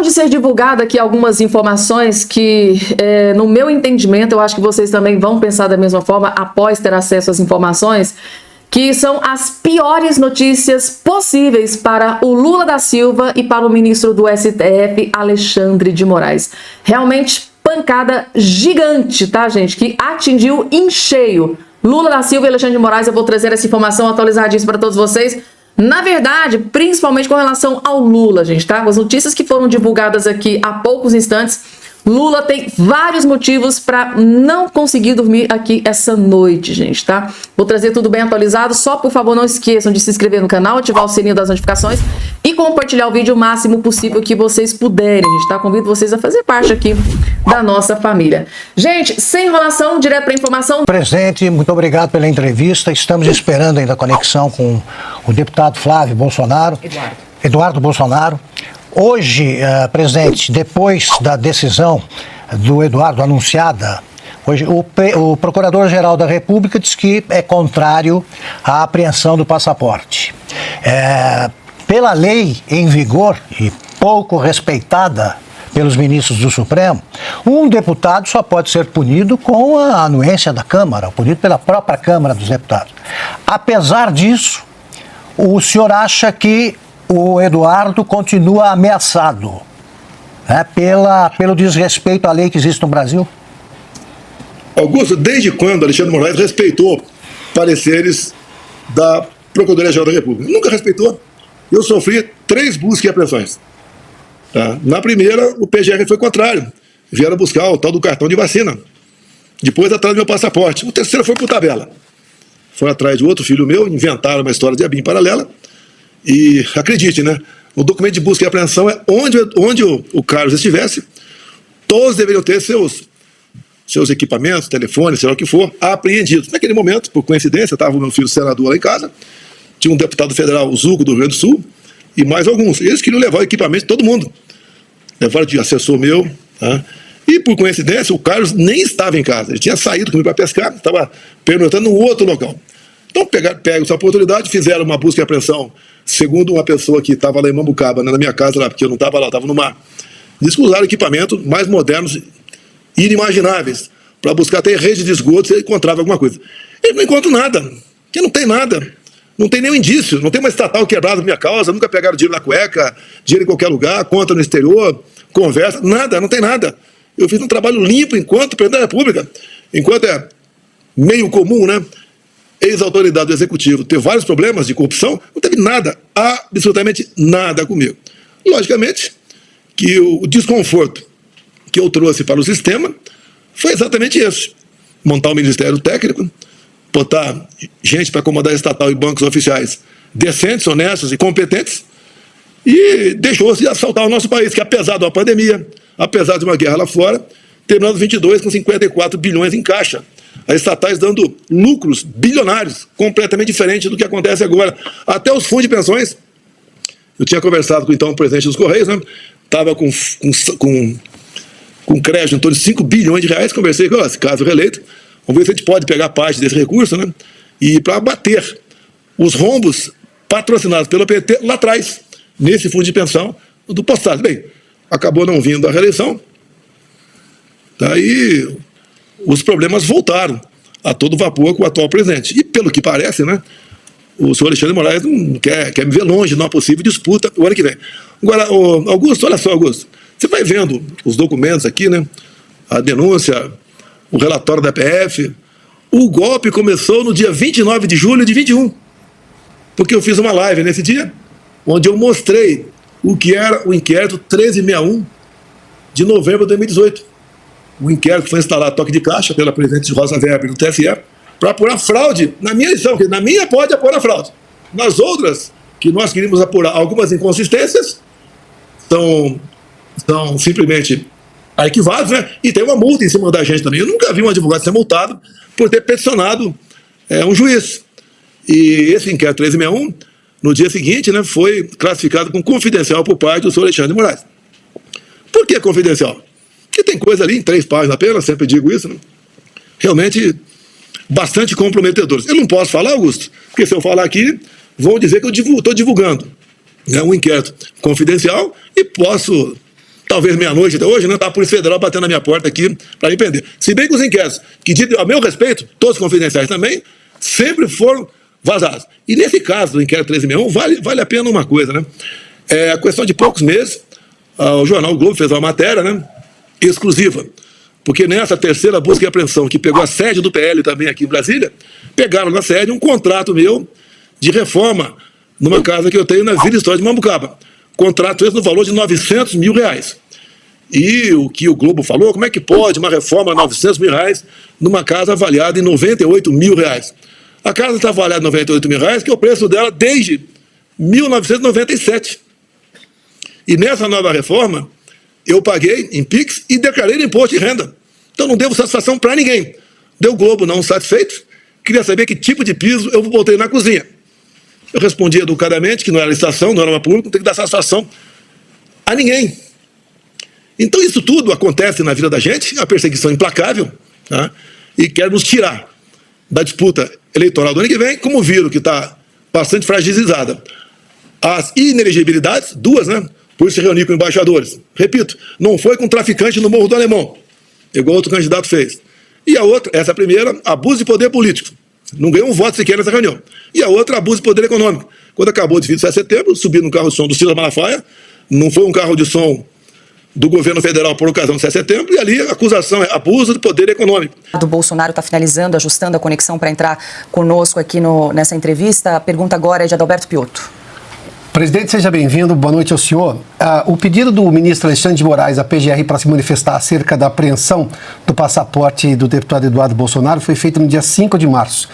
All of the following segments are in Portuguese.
de ser divulgada aqui algumas informações que, no meu entendimento, eu acho que vocês também vão pensar da mesma forma após ter acesso às informações, que são as piores notícias possíveis para o Lula da Silva e para o ministro do STF, Alexandre de Moraes. Realmente pancada gigante, tá, gente? Que atingiu em cheio Lula da Silva e Alexandre de Moraes. Eu vou trazer essa informação atualizadíssima para todos vocês. Na verdade, principalmente com relação ao Lula, gente, tá? As notícias que foram divulgadas aqui há poucos instantes, Lula tem vários motivos para não conseguir dormir aqui essa noite, gente, tá? Vou trazer tudo bem atualizado. Só, por favor, não esqueçam de se inscrever no canal, ativar o sininho das notificações e compartilhar o vídeo o máximo possível que vocês puderem, gente, tá? Convido vocês a fazer parte aqui da nossa família. Gente, sem enrolação, direto para a informação. Presidente, muito obrigado pela entrevista. Estamos esperando ainda a conexão com o deputado Flávio Bolsonaro. Eduardo Bolsonaro. Hoje, presidente, depois da decisão do Eduardo anunciada, hoje o Procurador-Geral da República diz que é contrário à apreensão do passaporte. Pela lei em vigor e pouco respeitada pelos ministros do Supremo, um deputado só pode ser punido com a anuência da Câmara, punido pela própria Câmara dos Deputados. Apesar disso, o senhor acha que o Eduardo continua ameaçado, né, pelo desrespeito à lei que existe no Brasil? Augusto, desde quando Alexandre de Moraes respeitou pareceres da Procuradoria-Geral da República? Nunca respeitou. Eu sofri 3 buscas e apreensões. Tá? Na primeira, o PGR foi contrário. Vieram buscar o tal do cartão de vacina. Depois, atrás do meu passaporte. O terceiro foi por tabela. Foi atrás de outro filho meu, inventaram uma história de ABIN paralela. E acredite, né? O documento de busca e apreensão é onde o Carlos estivesse, todos deveriam ter seus equipamentos, telefones, sei lá o que for, apreendidos. Naquele momento, por coincidência, estava o meu filho senador lá em casa, tinha um deputado federal, o Zuco, do Rio Grande do Sul, e mais alguns. Eles queriam levar o equipamento de todo mundo. Levaram de assessor meu, tá? E por coincidência, o Carlos nem estava em casa. Ele tinha saído comigo para pescar, estava perguntando num outro local. Então, pegaram essa oportunidade, fizeram uma busca e apreensão, segundo uma pessoa que estava lá em Mambucaba, na minha casa lá, porque eu não estava lá, estava no mar. Diz que usaram equipamentos mais modernos, inimagináveis, para buscar até rede de esgoto se encontrava alguma coisa. Ele não encontra nada, porque não tem nada, não tem nenhum indício, não tem uma estatal quebrada na minha causa, nunca pegaram dinheiro na cueca, dinheiro em qualquer lugar, conta no exterior, conversa, nada, não tem nada. Eu fiz um trabalho limpo enquanto presidente da República, enquanto é meio comum, né? Ex-autoridade do Executivo ter vários problemas de corrupção, não teve nada, absolutamente nada comigo. Logicamente que o desconforto que eu trouxe para o sistema foi exatamente esse. Montar um ministério técnico, botar gente para comandar estatal e bancos oficiais decentes, honestos e competentes, e deixou-se de assaltar o nosso país, que apesar de uma pandemia, apesar de uma guerra lá fora, terminando 22 com 54 bilhões em caixa. As estatais dando lucros bilionários, completamente diferente do que acontece agora. Até os fundos de pensões, eu tinha conversado com então o presidente dos Correios, né? Estava com crédito em torno de 5 bilhões de reais, conversei com esse caso reeleito, vamos ver se a gente pode pegar parte desse recurso, né? E para abater os rombos patrocinados pelo PT lá atrás, nesse fundo de pensão do postado. Bem, acabou não vindo a reeleição, daí os problemas voltaram a todo vapor com o atual presidente. E pelo que parece, né, o senhor Alexandre de Moraes não quer me ver longe de uma possível disputa o ano que vem. Agora, Augusto, olha só, Augusto, você vai vendo os documentos aqui, né, a denúncia, o relatório da PF, o golpe começou no dia 29 de julho de 21, porque eu fiz uma live nesse dia, onde eu mostrei o que era o inquérito 1361 de novembro de 2018. O inquérito foi instalado toque de caixa pela presidente Rosa Weber do TSE para apurar fraude na minha eleição, que na minha pode apurar fraude. Nas outras, que nós queríamos apurar algumas inconsistências, são simplesmente arquivados, né? E tem uma multa em cima da gente também. Eu nunca vi um advogado ser multado por ter peticionado um juiz. E esse inquérito 1361, no dia seguinte, né, foi classificado como confidencial por parte do senhor Alexandre de Moraes. Por que confidencial? Porque tem coisa ali em 3 páginas apenas, sempre digo isso, né? Realmente bastante comprometedoras. Eu não posso falar, Augusto, porque se eu falar aqui, vão dizer que eu estou divulgando, né, um inquérito confidencial e posso talvez meia-noite até hoje, né? Tá a Polícia Federal batendo na minha porta aqui para me prender. Se bem que os inquéritos, que a meu respeito, todos confidenciais também, sempre foram vazados. E nesse caso do inquérito 1361, vale a pena uma coisa, né? A questão de poucos meses, o jornal o Globo fez uma matéria, né? Exclusiva. Porque nessa terceira busca e apreensão, que pegou a sede do PL também aqui em Brasília, pegaram na sede um contrato meu de reforma numa casa que eu tenho na Vila Histórica de Mambucaba. Contrato esse no valor de R$900 mil. E o que o Globo falou, como é que pode uma reforma de R$900 mil numa casa avaliada em R$98 mil? A casa está avaliada em R$98 mil, que é o preço dela desde 1997. E nessa nova reforma, eu paguei em PIX e declarei no imposto de renda. Então não devo satisfação para ninguém. Deu Globo não satisfeito, queria saber que tipo de piso eu botei na cozinha. Eu respondi educadamente que não era licitação, não era uma pública, não tem que dar satisfação a ninguém. Então isso tudo acontece na vida da gente, a perseguição implacável, tá? E quer nos tirar da disputa eleitoral do ano que vem, como viram que está bastante fragilizada. As inelegibilidades, duas, né? Por se reunir com embaixadores. Repito, não foi com traficante no Morro do Alemão, igual outro candidato fez. E a outra, essa primeira, abuso de poder político. Não ganhou um voto sequer nessa reunião. E a outra, abuso de poder econômico. Quando acabou o desfile de 7 de setembro, subi no carro de som do Silas Malafaia, não foi um carro de som do governo federal por ocasião do 7 de setembro, e ali a acusação é abuso de poder econômico. O Bolsonaro está finalizando, ajustando a conexão para entrar conosco aqui nessa entrevista. A pergunta agora é de Adalberto Piotto. Presidente, seja bem-vindo. Boa noite ao senhor. O pedido do ministro Alexandre de Moraes, à PGR, para se manifestar acerca da apreensão do passaporte do deputado Eduardo Bolsonaro foi feito no dia 5 de março.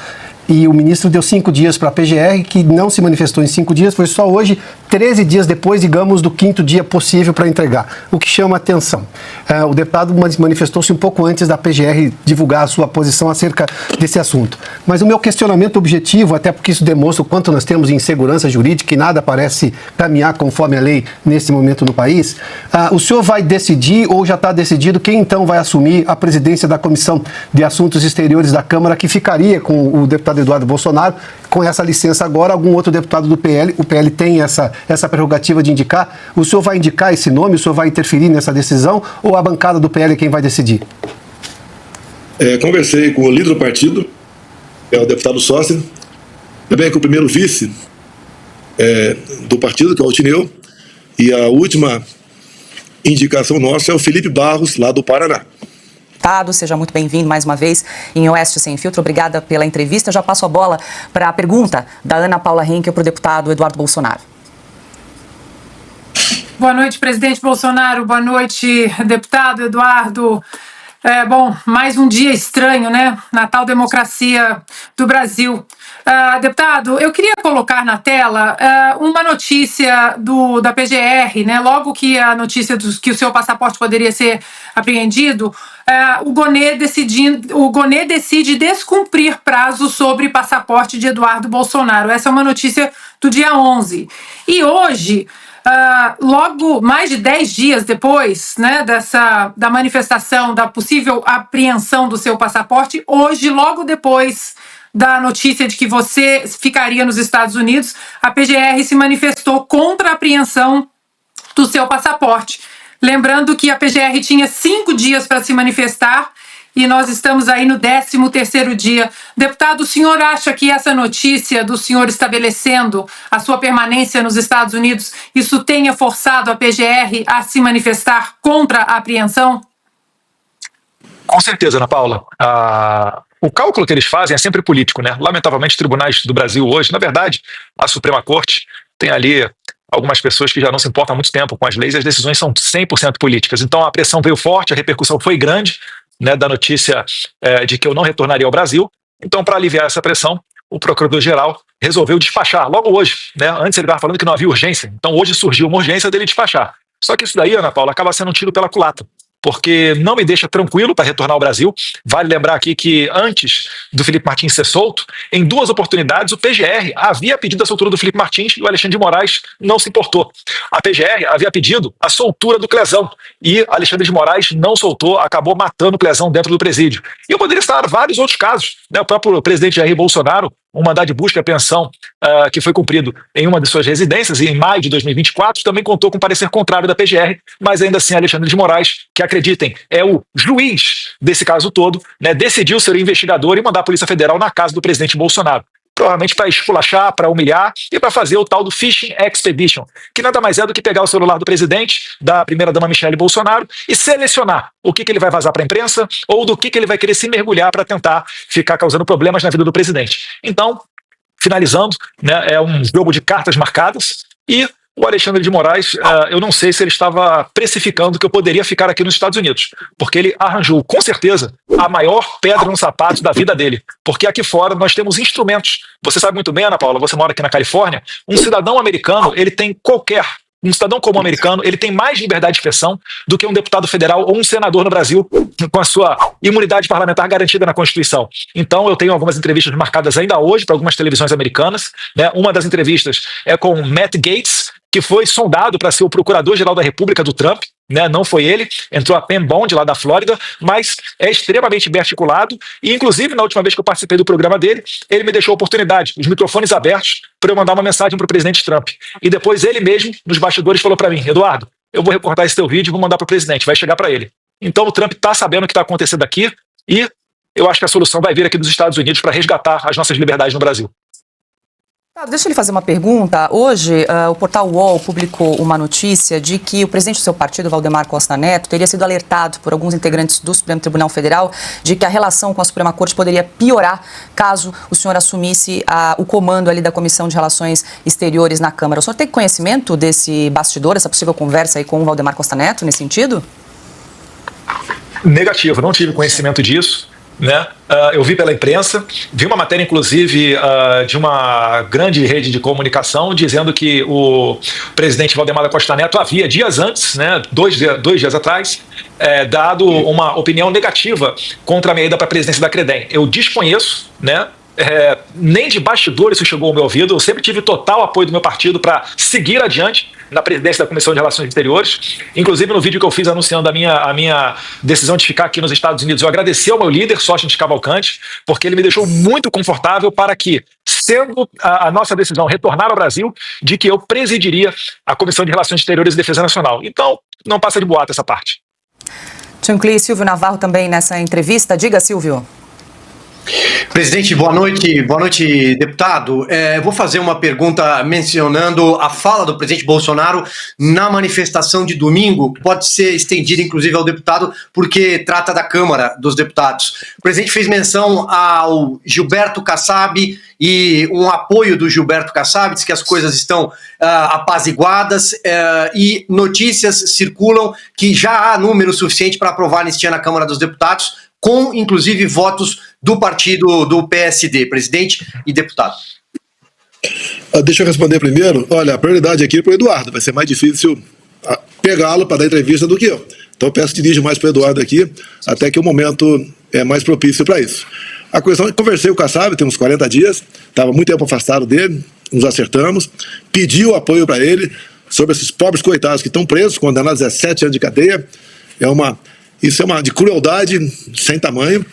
E o ministro deu 5 dias para a PGR, que não se manifestou em 5 dias, foi só hoje, 13 dias depois, digamos, do 5º dia possível para entregar, o que chama atenção. O deputado manifestou-se um pouco antes da PGR divulgar a sua posição acerca desse assunto. Mas o meu questionamento objetivo, até porque isso demonstra o quanto nós temos insegurança jurídica e nada parece caminhar conforme a lei nesse momento no país, o senhor vai decidir, ou já está decidido, quem então vai assumir a presidência da Comissão de Assuntos Exteriores da Câmara, que ficaria com o deputado Eduardo Bolsonaro, com essa licença agora, algum outro deputado do PL, o PL tem essa prerrogativa de indicar, o senhor vai indicar esse nome, o senhor vai interferir nessa decisão, ou a bancada do PL é quem vai decidir? Conversei com o líder do partido, o deputado Sócio, também com o primeiro vice do partido, que é o Altineu, e a última indicação nossa é o Felipe Barros, lá do Paraná. Seja muito bem-vindo mais uma vez em Oeste Sem Filtro. Obrigada pela entrevista. Já passo a bola para a pergunta da Ana Paula Henkel para o deputado Eduardo Bolsonaro. Boa noite, presidente Bolsonaro. Boa noite, deputado Eduardo. Mais um dia estranho, né? Na tal democracia do Brasil. Deputado, eu queria colocar na tela uma notícia da PGR, né? Logo que a notícia que o seu passaporte poderia ser apreendido, o Gonê decide descumprir prazo sobre passaporte de Eduardo Bolsonaro. Essa é uma notícia do dia 11. E hoje, logo mais de 10 dias depois, né, da manifestação, da possível apreensão do seu passaporte, hoje, logo depois da notícia de que você ficaria nos Estados Unidos, a PGR se manifestou contra a apreensão do seu passaporte. Lembrando que a PGR tinha 5 dias para se manifestar e nós estamos aí no 13º dia. Deputado, o senhor acha que essa notícia do senhor estabelecendo a sua permanência nos Estados Unidos, isso tenha forçado a PGR a se manifestar contra a apreensão? Com certeza, Ana Paula. O cálculo que eles fazem é sempre político, né? Lamentavelmente, os tribunais do Brasil hoje, na verdade, a Suprema Corte tem ali algumas pessoas que já não se importam há muito tempo com as leis e as decisões são 100% políticas. Então a pressão veio forte, a repercussão foi grande, né, da notícia de que eu não retornaria ao Brasil. Então, para aliviar essa pressão, o Procurador-Geral resolveu despachar, logo hoje, né? Antes ele estava falando que não havia urgência, então hoje surgiu uma urgência dele despachar. Só que isso daí, Ana Paula, acaba sendo um tiro pela culatra, porque não me deixa tranquilo para retornar ao Brasil. Vale lembrar aqui que antes do Felipe Martins ser solto, em 2 oportunidades o PGR havia pedido a soltura do Felipe Martins e o Alexandre de Moraes não se importou. A PGR havia pedido a soltura do Clezão e Alexandre de Moraes não soltou, acabou matando o Clezão dentro do presídio. E eu poderia citar vários outros casos, né? O próprio presidente Jair Bolsonaro um mandado de busca e apreensão que foi cumprido em uma de suas residências, e em maio de 2024 também contou com parecer contrário da PGR, mas ainda assim Alexandre de Moraes, que acreditem, é o juiz desse caso todo, né, decidiu ser o investigador e mandar a Polícia Federal na casa do presidente Bolsonaro. Provavelmente para esculachar, para humilhar e para fazer o tal do Fishing Expedition, que nada mais é do que pegar o celular do presidente, da primeira-dama Michele Bolsonaro, e selecionar o que ele vai vazar para a imprensa ou do que ele vai querer se mergulhar para tentar ficar causando problemas na vida do presidente. Então, finalizando, né, é um jogo de cartas marcadas e o Alexandre de Moraes, eu não sei se ele estava precificando que eu poderia ficar aqui nos Estados Unidos, porque ele arranjou, com certeza, a maior pedra no sapato da vida dele, porque aqui fora nós temos instrumentos. Você sabe muito bem, Ana Paula, você mora aqui na Califórnia, um cidadão americano, um cidadão comum americano, ele tem mais liberdade de expressão do que um deputado federal ou um senador no Brasil, com a sua imunidade parlamentar garantida na Constituição. Então, eu tenho algumas entrevistas marcadas ainda hoje para algumas televisões americanas, né? Uma das entrevistas é com Matt Gaetz, que foi sondado para ser o procurador-geral da República do Trump, né? Não foi ele, entrou a Pam Bondi lá da Flórida, mas é extremamente bem articulado e, inclusive, na última vez que eu participei do programa dele, ele me deixou a oportunidade, os microfones abertos, para eu mandar uma mensagem para o presidente Trump. E depois ele mesmo, nos bastidores, falou para mim: Eduardo, eu vou recortar esse teu vídeo e vou mandar para o presidente, vai chegar para ele. Então o Trump está sabendo o que está acontecendo aqui e eu acho que a solução vai vir aqui dos Estados Unidos para resgatar as nossas liberdades no Brasil. Deixa eu lhe fazer uma pergunta. Hoje, o portal UOL publicou uma notícia de que o presidente do seu partido, Valdemar Costa Neto, teria sido alertado por alguns integrantes do Supremo Tribunal Federal de que a relação com a Suprema Corte poderia piorar caso o senhor assumisse o comando ali da Comissão de Relações Exteriores na Câmara. O senhor tem conhecimento desse bastidor, essa possível conversa aí com o Valdemar Costa Neto nesse sentido? Negativo, não tive conhecimento disso. Né? Eu vi pela imprensa, vi uma matéria inclusive de uma grande rede de comunicação dizendo que o presidente Valdemar Costa Neto havia dias antes, né, dois dias atrás, dado uma opinião negativa contra a minha ida para a presidência da CREDEM. Eu desconheço, né? Nem de bastidor isso chegou ao meu ouvido. Eu sempre tive total apoio do meu partido para seguir adiante na presidência da Comissão de Relações Exteriores. Inclusive, no vídeo que eu fiz anunciando a minha decisão de ficar aqui nos Estados Unidos, eu agradeci ao meu líder, Sócrates Cavalcante, porque ele me deixou muito confortável para que, sendo a nossa decisão retornar ao Brasil, de que eu presidiria a Comissão de Relações Exteriores e Defesa Nacional. Então, não passa de boato essa parte. Tchancli, Silvio Navarro também nessa entrevista. Diga, Silvio. Presidente, boa noite, deputado. Vou fazer uma pergunta mencionando a fala do presidente Bolsonaro na manifestação de domingo, que pode ser estendida inclusive ao deputado, porque trata da Câmara dos Deputados. O presidente fez menção ao Gilberto Kassab e um apoio do Gilberto Kassab, diz que as coisas estão apaziguadas e notícias circulam que já há número suficiente para aprovar a anistia na Câmara dos Deputados, com, inclusive, votos do partido do PSD, presidente e deputado. Deixa eu responder primeiro. Olha, a prioridade aqui é para o Eduardo. Vai ser mais difícil pegá-lo para dar entrevista do que eu. Então eu peço que dirija mais para o Eduardo aqui, até que o momento é mais propício para isso. A questão, eu conversei com o Kassab, tem uns 40 dias, estava muito tempo afastado dele, nos acertamos, pediu apoio para ele sobre esses pobres coitados que estão presos, condenados a 17 anos de cadeia. Isso é uma de crueldade sem tamanho,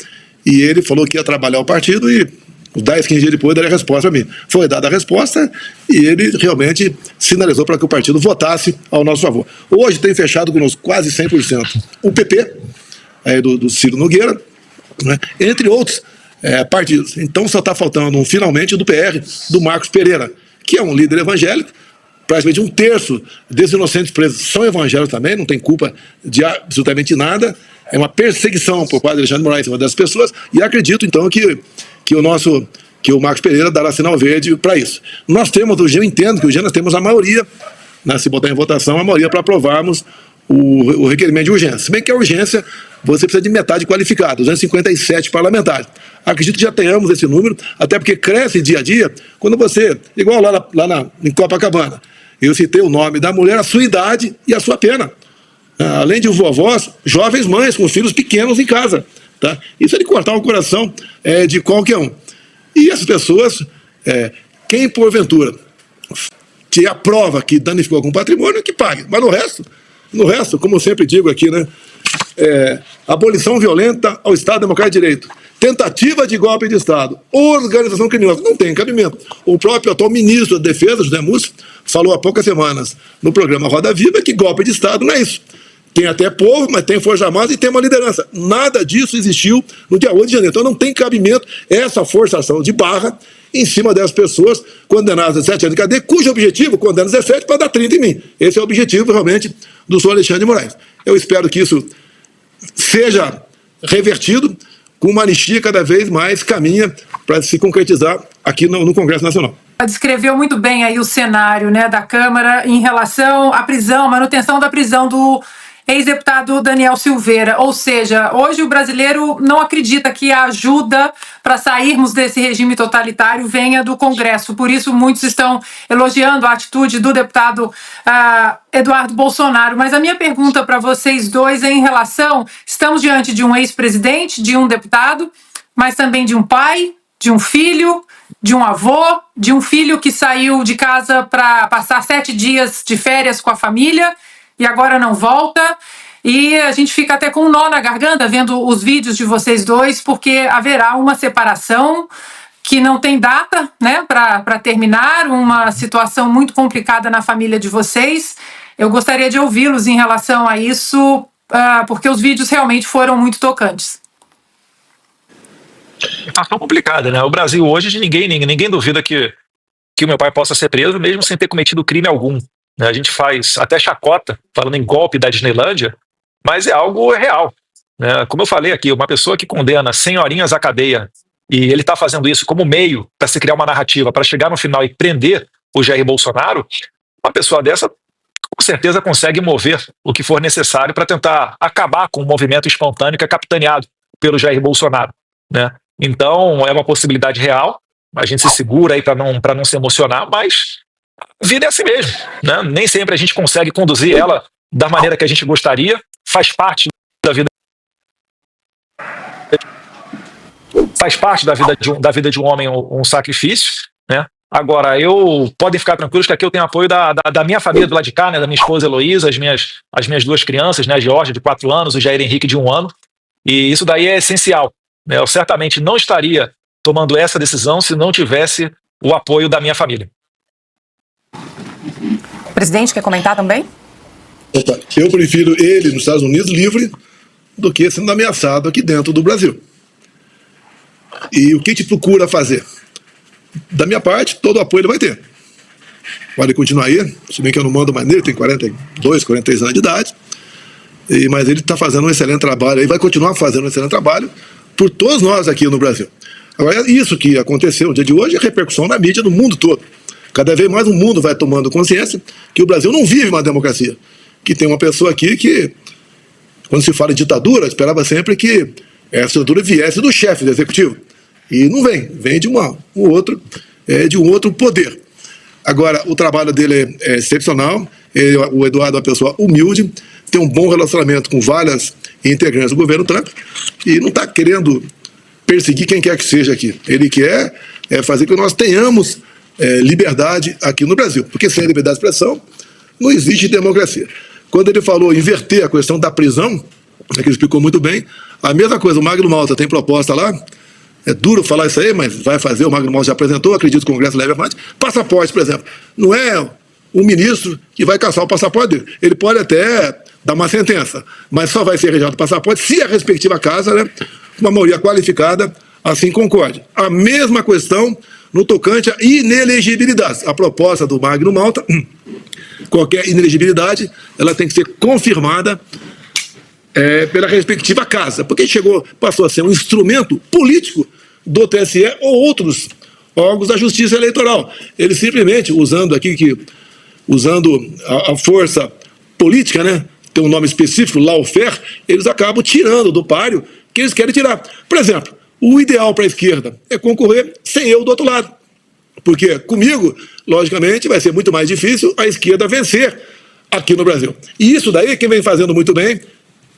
e ele falou que ia trabalhar o partido e 10, 15 dias depois daria a resposta para mim. Foi dada a resposta e ele realmente sinalizou para que o partido votasse ao nosso favor. Hoje tem fechado conosco quase 100% o PP, do Ciro Nogueira, né, entre outros partidos. Então só está faltando finalmente do PR, do Marcos Pereira, que é um líder evangélico. Praticamente 1/3 desses inocentes presos são evangélicos também, não tem culpa de absolutamente nada. É uma perseguição por parte de Alexandre de Moraes em cima dessas pessoas, e acredito então que o Marcos Pereira dará sinal verde para isso. Eu entendo que hoje nós temos a maioria, né, se botar em votação, a maioria para aprovarmos o requerimento de urgência. Se bem que a urgência, você precisa de metade qualificada, 257 parlamentares. Acredito que já tenhamos esse número, até porque cresce dia a dia, quando você, igual em Copacabana, eu citei o nome da mulher, a sua idade e a sua pena. Além de vovós, jovens mães com filhos pequenos em casa. Tá? Isso é de cortar o coração de qualquer um. E essas pessoas, quem porventura te aprova que danificou algum patrimônio, que pague. Mas no resto, como eu sempre digo aqui, né, abolição violenta ao Estado Democrático de Direito, tentativa de golpe de Estado, organização criminosa, não tem cabimento. O próprio atual ministro da Defesa, José Múcio, falou há poucas semanas no programa Roda Viva que golpe de Estado não é isso. Tem até povo, mas tem Força Armada e tem uma liderança. Nada disso existiu no dia 8 de janeiro. Então não tem cabimento essa forçação de barra em cima das pessoas condenadas a 17 anos de cadeia, cujo objetivo, condena 17 para dar 30 em mim. Esse é o objetivo, realmente, do senhor Alexandre de Moraes. Eu espero que isso seja revertido com uma anistia cada vez mais caminha para se concretizar aqui no Congresso Nacional. Descreveu muito bem aí o cenário, né, da Câmara em relação à prisão, manutenção da prisão do ex-deputado Daniel Silveira. Ou seja, hoje o brasileiro não acredita que a ajuda para sairmos desse regime totalitário venha do Congresso. Por isso, muitos estão elogiando a atitude do deputado Eduardo Bolsonaro. Mas a minha pergunta para vocês dois é em relação... Estamos diante de um ex-presidente, de um deputado, mas também de um pai, de um filho, de um avô, de um filho que saiu de casa para passar 7 dias de férias com a família e agora não volta, e a gente fica até com um nó na garganta vendo os vídeos de vocês dois, porque haverá uma separação que não tem data, né, para terminar, uma situação muito complicada na família de vocês. Eu gostaria de ouvi-los em relação a isso, porque os vídeos realmente foram muito tocantes. Situação complicada, né? O Brasil hoje, ninguém duvida que o meu pai possa ser preso, mesmo sem ter cometido crime algum. A gente faz até chacota, falando em golpe da Disneylândia, mas é algo real. Como eu falei aqui, uma pessoa que condena 100 horinhas à cadeia, e ele está fazendo isso como meio para se criar uma narrativa, para chegar no final e prender o Jair Bolsonaro, uma pessoa dessa com certeza consegue mover o que for necessário para tentar acabar com o movimento espontâneo que é capitaneado pelo Jair Bolsonaro. Então, é uma possibilidade real, a gente se segura aí para não se emocionar, mas a vida é assim mesmo, né? Nem sempre a gente consegue conduzir ela da maneira que a gente gostaria, faz parte da vida de um homem um sacrifício, né? Agora, podem ficar tranquilos que aqui eu tenho apoio da minha família do lado de cá, né? Da minha esposa Heloísa, as minhas 2 crianças, né? A Georgia, de 4 anos, o Jair Henrique, de 1 ano, e isso daí é essencial, né? Eu certamente não estaria tomando essa decisão se não tivesse o apoio da minha família. O presidente quer comentar também? Eu prefiro ele nos Estados Unidos livre do que sendo ameaçado aqui dentro do Brasil. E o que a gente procura fazer? Da minha parte, todo o apoio ele vai ter. Pode continuar aí, se bem que eu não mando mais nele, tem 42, 43 anos de idade, mas ele está fazendo um excelente trabalho, e vai continuar fazendo um excelente trabalho por todos nós aqui no Brasil. Agora, isso que aconteceu no dia de hoje é repercussão na mídia no mundo todo. Cada vez mais o mundo vai tomando consciência que o Brasil não vive uma democracia. Que tem uma pessoa aqui que, quando se fala em ditadura, esperava sempre que essa ditadura viesse do chefe do executivo. E não vem de um outro poder. Agora, o trabalho dele é excepcional, o Eduardo é uma pessoa humilde, tem um bom relacionamento com várias integrantes do governo Trump e não está querendo perseguir quem quer que seja aqui. Ele quer fazer com que nós tenhamos liberdade aqui no Brasil, porque sem liberdade de expressão não existe democracia. Quando ele falou inverter a questão da prisão, que ele explicou muito bem, a mesma coisa, o Magno Malta tem proposta lá, é duro falar isso aí, mas vai fazer, o Magno Malta já apresentou, acredito que o Congresso leve avante. Passaporte, por exemplo, não é o ministro que vai caçar o passaporte dele, ele pode até dar uma sentença, mas só vai ser rejeitado o passaporte se a respectiva casa, né, uma maioria qualificada, assim concorde. A mesma questão no tocante à inelegibilidade. A proposta do Magno Malta, qualquer inelegibilidade, ela tem que ser confirmada pela respectiva casa, porque passou a ser um instrumento político do TSE ou outros órgãos da Justiça Eleitoral. Ele simplesmente, usando a força política, né, tem um nome específico, lawfare, eles acabam tirando do páreo que eles querem tirar. Por exemplo, o ideal para a esquerda é concorrer sem eu do outro lado. Porque comigo, logicamente, vai ser muito mais difícil a esquerda vencer aqui no Brasil. E isso daí, quem vem fazendo muito bem,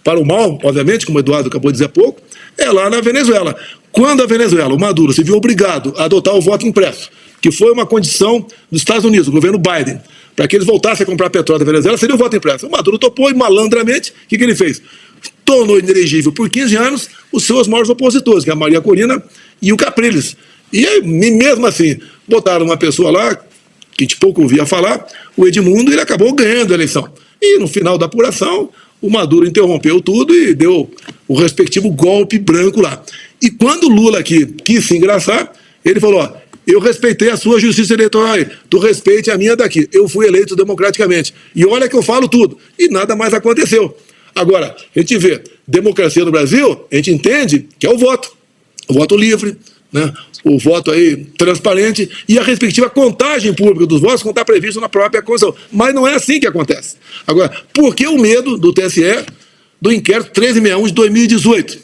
para o mal, obviamente, como o Eduardo acabou de dizer há pouco, é lá na Venezuela. Quando a Venezuela, o Maduro, se viu obrigado a adotar o voto impresso, que foi uma condição dos Estados Unidos, do governo Biden, para que eles voltassem a comprar petróleo da Venezuela, seria o voto impresso. O Maduro topou e, malandramente, o que ele fez? tornou inelegível por 15 anos os seus maiores opositores, que é a Maria Corina e o Capriles. E aí, mesmo assim, botaram uma pessoa lá, que a gente pouco ouvia falar, o Edmundo, ele acabou ganhando a eleição. E no final da apuração, o Maduro interrompeu tudo e deu o respectivo golpe branco lá. E quando o Lula aqui quis se engraçar, ele falou, ó, eu respeitei a sua justiça eleitoral aí, tu respeite a minha daqui. Eu fui eleito democraticamente. E olha que eu falo tudo. E nada mais aconteceu. Agora, a gente vê, democracia no Brasil, a gente entende que é o voto livre, né? O voto aí transparente e a respectiva contagem pública dos votos, como está previsto na própria Constituição. Mas não é assim que acontece. Agora, por que o medo do TSE do inquérito 1361 de 2018?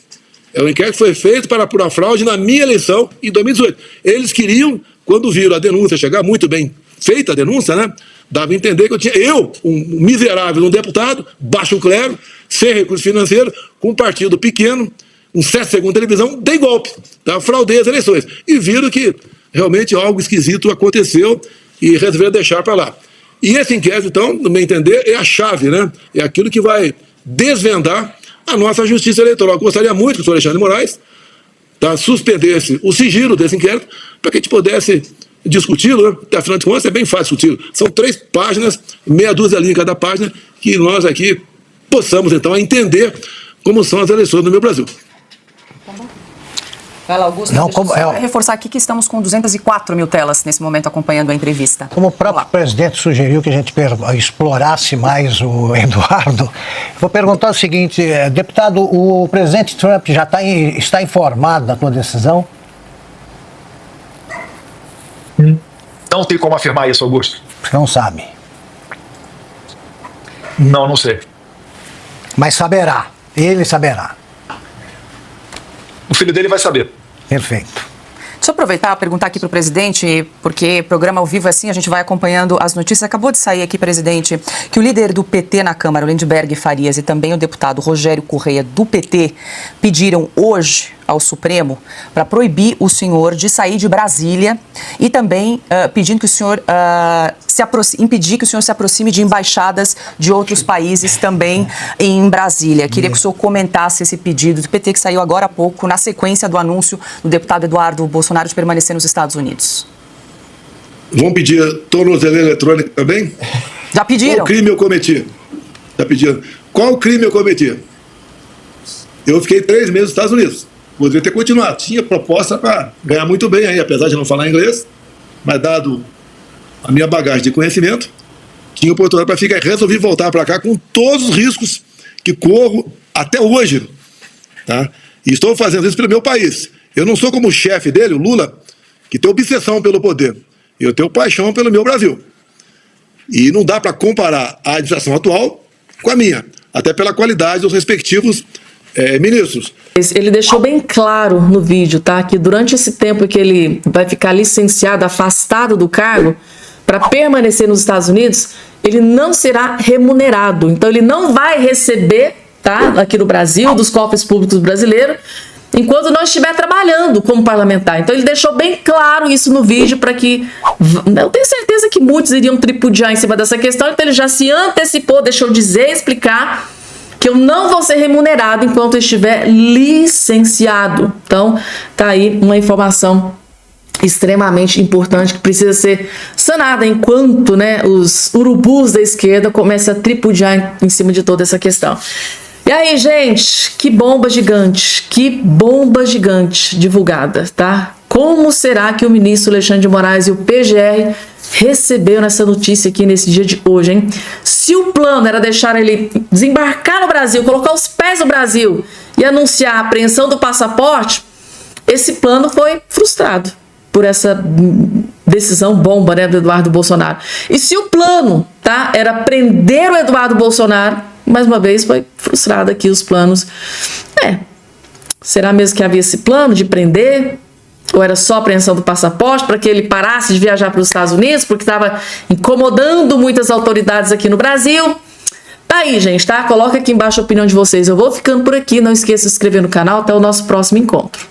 É um inquérito que foi feito para apurar fraude na minha eleição em 2018. Eles queriam, quando viram a denúncia chegar, muito bem feita a denúncia, né? Dava a entender que um miserável, um deputado, baixo clero, sem recurso financeiro, com um partido pequeno, um 7 segundos de televisão, dei golpe, tá? Fraudei as eleições. E viram que realmente algo esquisito aconteceu e resolveram deixar para lá. E esse inquérito, então, no meu entender, é a chave, né? É aquilo que vai desvendar a nossa justiça eleitoral. Eu gostaria muito que o senhor Alexandre de Moraes suspendesse o sigilo desse inquérito para que a gente pudesse discuti-lo, né? Afinal de contas, é bem fácil discuti-lo. São 3 páginas, meia dúzia ali em cada página, que nós aqui possamos, então, entender como são as eleições no meu Brasil. Vai lá, Augusto, reforçar aqui que estamos com 204 mil telas nesse momento acompanhando a entrevista. Como o próprio presidente sugeriu que a gente explorasse mais o Eduardo, vou perguntar o seguinte, deputado, o presidente Trump já está informado da tua decisão? Não tem como afirmar isso, Augusto. Você não sabe. Não sei. Mas saberá, ele saberá. O filho dele vai saber. Perfeito. Deixa eu aproveitar e perguntar aqui para o presidente, porque programa ao vivo assim, a gente vai acompanhando as notícias. Acabou de sair aqui, presidente, que o líder do PT na Câmara, o Lindbergh Farias, e também o deputado Rogério Correia, do PT, pediram hoje ao Supremo para proibir o senhor de sair de Brasília e também pedindo que o senhor impedir que o senhor se aproxime de embaixadas de outros países também em Brasília. Queria que o senhor comentasse esse pedido do PT que saiu agora há pouco, na sequência do anúncio do deputado Eduardo Bolsonaro de permanecer nos Estados Unidos. Vão pedir tornozeleira eletrônica também? Já pediram? Qual crime eu cometi? Já pediram. Qual crime eu cometi? Eu fiquei 3 meses nos Estados Unidos. Poderia ter continuado. Tinha proposta para ganhar muito bem aí, apesar de não falar inglês, mas dado a minha bagagem de conhecimento, tinha oportunidade para ficar e resolvi voltar para cá com todos os riscos que corro até hoje. Tá? E estou fazendo isso pelo meu país. Eu não sou como o chefe dele, o Lula, que tem obsessão pelo poder. Eu tenho paixão pelo meu Brasil. E não dá para comparar a administração atual com a minha, até pela qualidade dos respectivos ministros. Ele deixou bem claro no vídeo, tá? Que durante esse tempo que ele vai ficar licenciado, afastado do cargo, para permanecer nos Estados Unidos, ele não será remunerado. Então ele não vai receber, tá? Aqui no Brasil, dos cofres públicos brasileiros, enquanto não estiver trabalhando como parlamentar. Então ele deixou bem claro isso no vídeo para que... Eu tenho certeza que muitos iriam tripudiar em cima dessa questão, então ele já se antecipou, deixou dizer, explicar que eu não vou ser remunerado enquanto eu estiver licenciado. Então, tá aí uma informação extremamente importante que precisa ser sanada enquanto, né, os urubus da esquerda começam a tripudiar em cima de toda essa questão. E aí, gente, que bomba gigante divulgada, tá? Como será que o ministro Alexandre de Moraes e o PGR recebeu nessa notícia aqui nesse dia de hoje, hein? Se o plano era deixar ele desembarcar no Brasil, colocar os pés no Brasil e anunciar a apreensão do passaporte, esse plano foi frustrado por essa decisão bomba, né, do Eduardo Bolsonaro. E se o plano, tá, era prender o Eduardo Bolsonaro, mais uma vez foi frustrado aqui os planos. Será mesmo que havia esse plano de prender? Ou era só apreensão do passaporte para que ele parasse de viajar para os Estados Unidos, porque estava incomodando muitas autoridades aqui no Brasil? Tá aí, gente, tá? Coloca aqui embaixo a opinião de vocês. Eu vou ficando por aqui. Não esqueça de se inscrever no canal. Até o nosso próximo encontro.